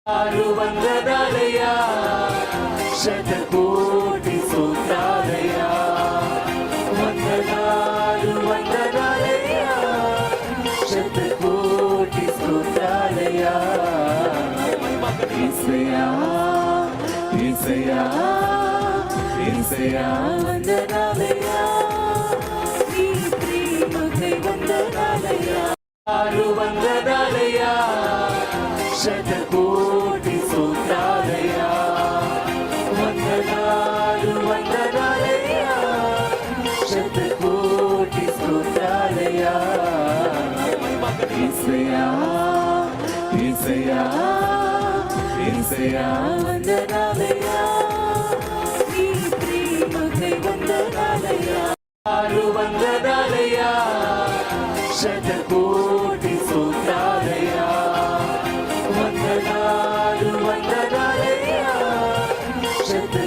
వందనాలయ్యా శతకోటి స్తోత్రాలయ్యా వందనాలు వందనాలయ్యా శతకోటి స్తోత్రాలయ్యా యేసయ్యా యేసయ్యా యేసయ్యా వందనాలయ్యా నీ ప్రేమకై వందనాలయ్యా వందనాలయ్యా శతకోటి స్తోత్రాలయ్యా వందనాలు వందనాలయ్యా శతకోటి స్తోత్రాలయ్యా యేసయ్యా యేసయ్యా యేసయ్యా వందనాలయ్యా నీ ప్రేమకై వందనాలయ్యా వందనాలయ్యా శతకోటి స్తోత్రాలయ్యా వందనాలు వందనాలయ్యా శత